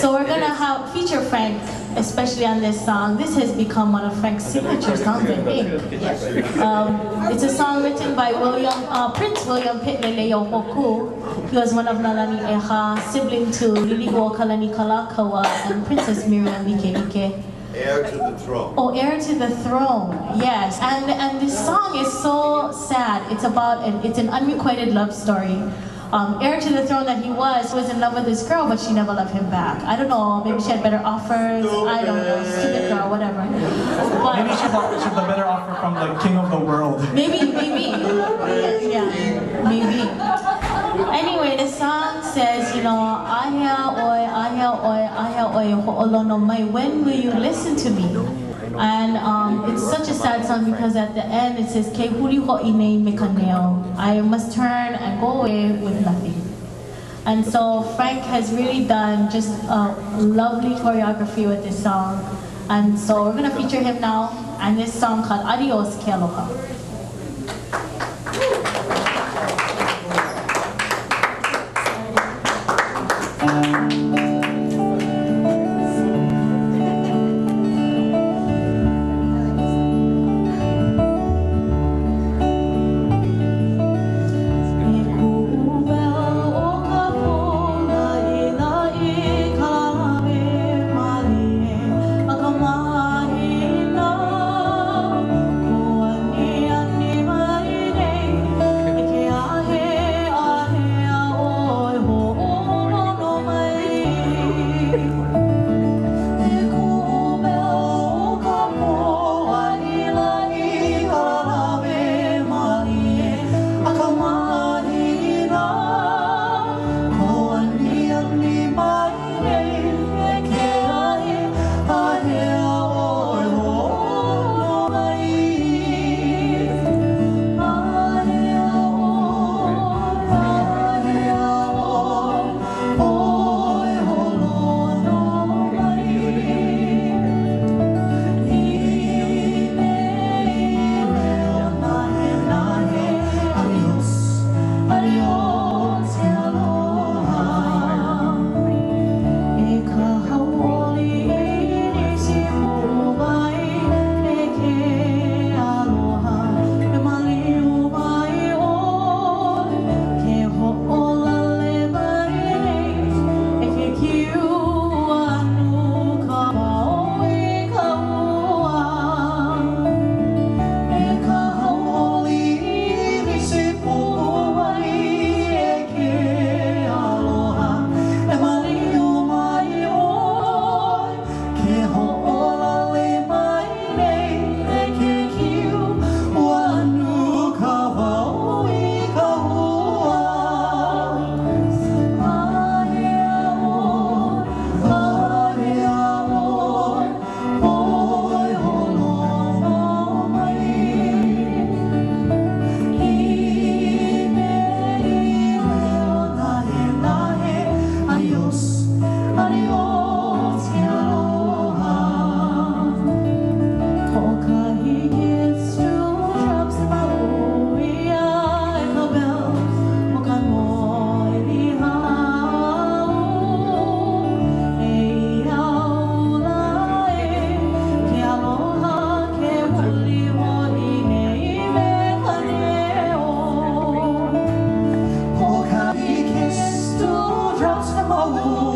So we're gonna feature Frank, especially on this song. This has become one of Frank's signature songs, I think. It's a song written by Prince William Pitleleo Hoku. He was one of Nalani Eha, sibling to Liligo Kalani Kalakaua and Princess Miriam Ike. Heir to the throne. Oh, heir to the throne, yes. And this song is so sad. It's an unrequited love story. Heir to the throne that he was in love with this girl, but she never loved him back. I don't know, maybe she had better offers. I don't know, stupid girl, whatever. But maybe she had the better offer from the king of the world. Maybe. Yeah, maybe. Anyway, the song says, you know, when will you listen to me? And it's such a sad song because at the end it says, I must turn and go away with nothing. And so Frank has really done just a lovely choreography with this song. And so we're going to feature him now, and this song called Adios Ke Aloha. Oh